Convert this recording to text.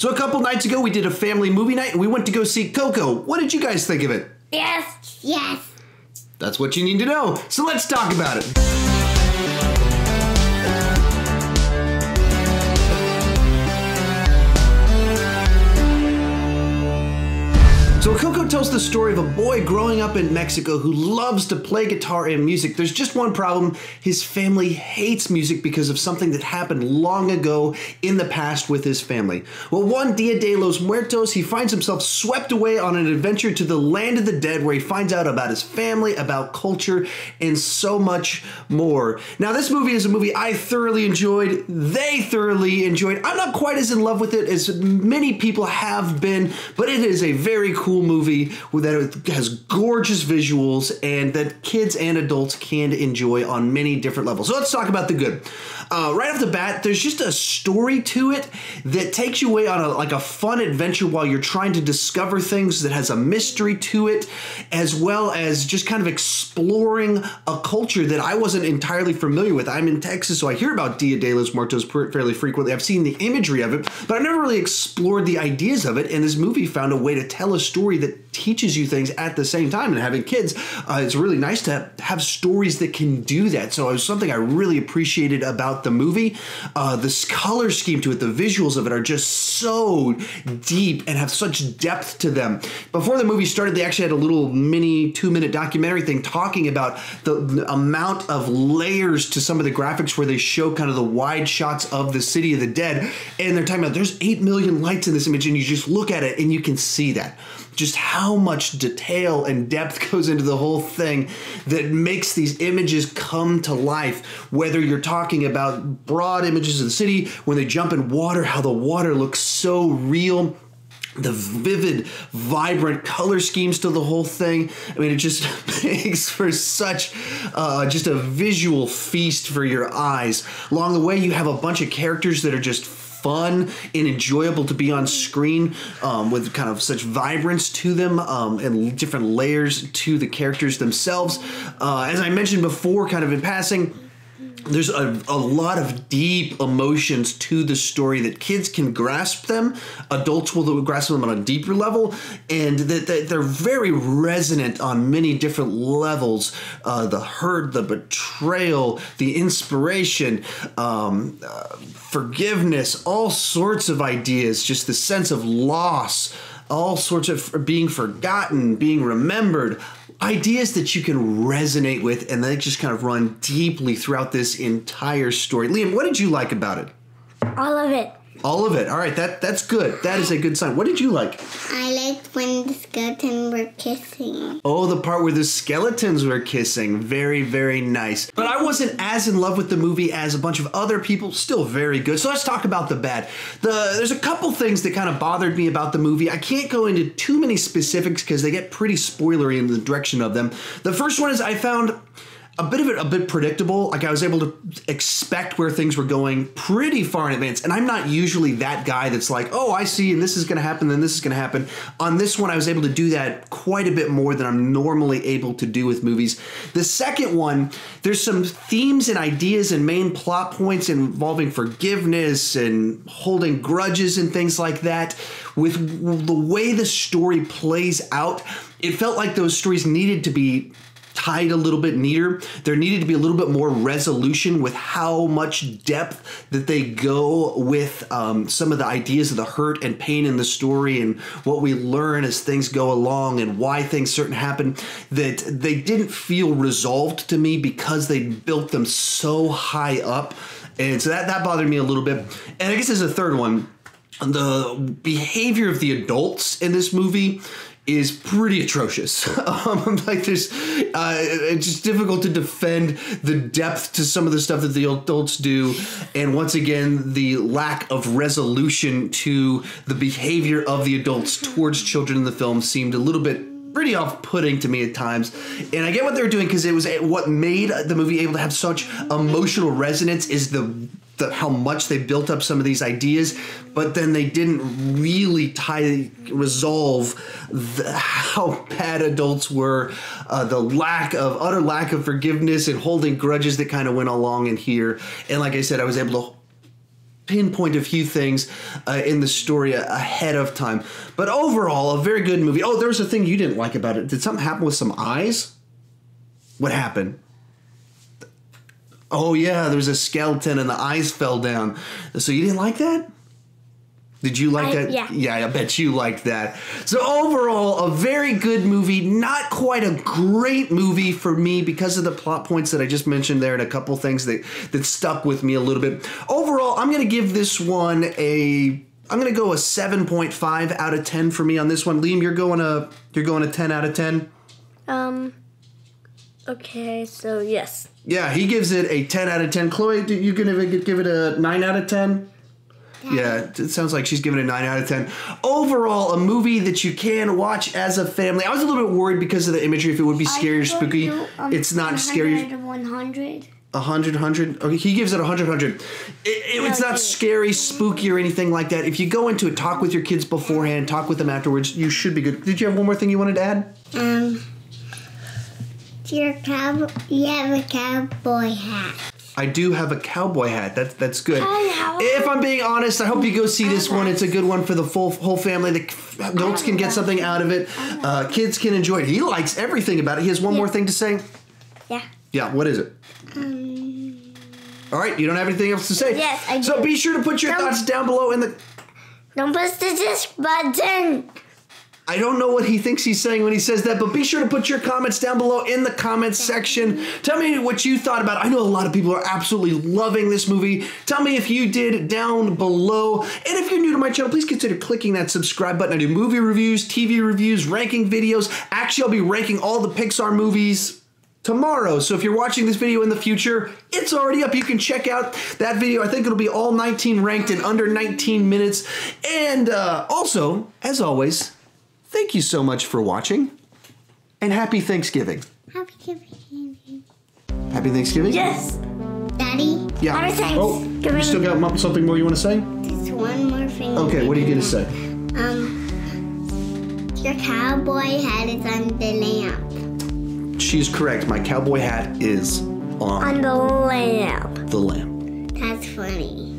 So a couple nights ago, we did a family movie night, and we went to go see Coco. What did you guys think of it? Yes. That's what you need to know. So let's talk about it. So Coco tells the story of a boy growing up in Mexico who loves to play guitar and music. There's just one problem. His family hates music because of something that happened long ago in the past with his family. Well, one Dia De Los Muertos, he finds himself swept away on an adventure to the land of the dead where he finds out about his family, about culture, and so much more. Now, this movie is a movie I thoroughly enjoyed. They thoroughly enjoyed. I'm not quite as in love with it as many people have been, but it is a very cool movie that has gorgeous visuals and that kids and adults can enjoy on many different levels. So let's talk about the good. Right off the bat, there's just a story to it that takes you away on a fun adventure while you're trying to discover things, that has a mystery to it, as well as just kind of exploring a culture that I wasn't entirely familiar with. I'm in Texas, so I hear about Dia De Los Muertos fairly frequently. I've seen the imagery of it, but I've never really explored the ideas of it, and this movie found a way to tell a story that teaches you things at the same time. And having kids, it's really nice to have stories that can do that. So it was something I really appreciated about the movie. This color scheme to it, the visuals of it are just so deep and have such depth to them. Before the movie started, they actually had a little mini 2-minute documentary thing talking about the amount of layers to some of the graphics where they show kind of the wide shots of the city of the dead. And they're talking about there's 8 million lights in this image, and you just look at it and you can see that. Just how much detail and depth goes into the whole thing that makes these images come to life. Whether you're talking about broad images of the city, when they jump in water, how the water looks so real. The vivid, vibrant color schemes to the whole thing. I mean, it just makes for such just a visual feast for your eyes. Along the way, you have a bunch of characters that are just fun and enjoyable to be on screen, with kind of such vibrance to them, and different layers to the characters themselves. As I mentioned before, kind of in passing, there's a lot of deep emotions to the story that kids can grasp them. Adults will grasp them on a deeper level, and that they're very resonant on many different levels. The hurt, the betrayal, the inspiration, forgiveness, all sorts of ideas, just the sense of loss, all sorts of being forgotten, being remembered. Ideas that you can resonate with, and they just kind of run deeply throughout this entire story. Liam, what did you like about it? All of it. All of it. All right, that's good. That is a good sign. What did you like? I liked when the skeletons were kissing. Oh, the part where the skeletons were kissing. Very, very nice. But I wasn't as in love with the movie as a bunch of other people. Still very good. So let's talk about the bad. There's a couple things that kind of bothered me about the movie. I can't go into too many specifics because they get pretty spoilery in the direction of them. The first one is I found a bit predictable. Like, I was able to expect where things were going pretty far in advance. And I'm not usually that guy that's like, oh, I see, and this is going to happen, then this is going to happen. On this one, I was able to do that quite a bit more than I'm normally able to do with movies. The second one, there's some themes and ideas and main plot points involving forgiveness and holding grudges and things like that. With the way the story plays out, it felt like those stories needed to be tied a little bit neater. There needed to be a little bit more resolution with how much depth that they go with some of the ideas of the hurt and pain in the story and what we learn as things go along and why things certain happen, that they didn't feel resolved to me because they built them so high up. And so that bothered me a little bit. And I guess there's a third one. The behavior of the adults in this movie is pretty atrocious. It's just difficult to defend the depth to some of the stuff that the adults do. And once again, the lack of resolution to the behavior of the adults towards children in the film seemed a little bit pretty off-putting to me at times. And I get what they were doing, because it was what made the movie able to have such emotional resonance is how much they built up some of these ideas, but then they didn't really resolve how bad adults were, the utter lack of forgiveness and holding grudges that kind of went along in here. And like I said, I was able to pinpoint a few things in the story ahead of time. But overall, a very good movie. Oh, there was a thing you didn't like about it. Did something happen with some eyes? What happened? Oh, yeah, there was a skeleton and the eyes fell down. So you didn't like that? Did you like that? Yeah. Yeah, I bet you liked that. So overall, a very good movie. Not quite a great movie for me because of the plot points that I just mentioned there and a couple things that stuck with me a little bit. Overall, I'm going to give this one I'm going to go a 7.5 out of 10 for me on this one. Liam, you're going a 10 out of 10? Okay, so yes. Yeah, he gives it a 10 out of 10. Chloe, you going to give it a 9 out of 10? Yeah, it sounds like she's giving it a 9 out of 10. Overall, a movie that you can watch as a family. I was a little bit worried because of the imagery, if it would be scary or spooky. It's not scary. 100. 100. Okay, he gives it 100. It's not scary, spooky, or anything like that. If you go into it, talk with your kids beforehand, talk with them afterwards, you should be good. Did you have one more thing you wanted to add? You have a cowboy hat. I do have a cowboy hat. That's good. If I'm being honest, I hope you go see this one. It's a good one for the whole family. The adults can get something out of it. Kids can enjoy it. He likes everything about it. He has one more thing to say. Yeah. Yeah, what is it? All right, you don't have anything else to say? Yes, I do. So be sure to put your thoughts down below in the... Don't push the disk button. I don't know what he thinks he's saying when he says that, but be sure to put your comments down below in the comments section. Tell me what you thought about it. I know a lot of people are absolutely loving this movie. Tell me if you did down below. And if you're new to my channel, please consider clicking that subscribe button. I do movie reviews, TV reviews, ranking videos. Actually, I'll be ranking all the Pixar movies tomorrow. So if you're watching this video in the future, it's already up. You can check out that video. I think it'll be all 19 ranked in under 19 minutes. And also, as always, thank you so much for watching, and happy Thanksgiving. Happy Thanksgiving. Happy Thanksgiving? Yes. Daddy? Yeah. Happy Thanksgiving. Oh, you still got something more you want to say? Just one more thing. Okay, what are you going to say? Your cowboy hat is on the lamp. She's correct. My cowboy hat is on On the lamp. the lamp. That's funny.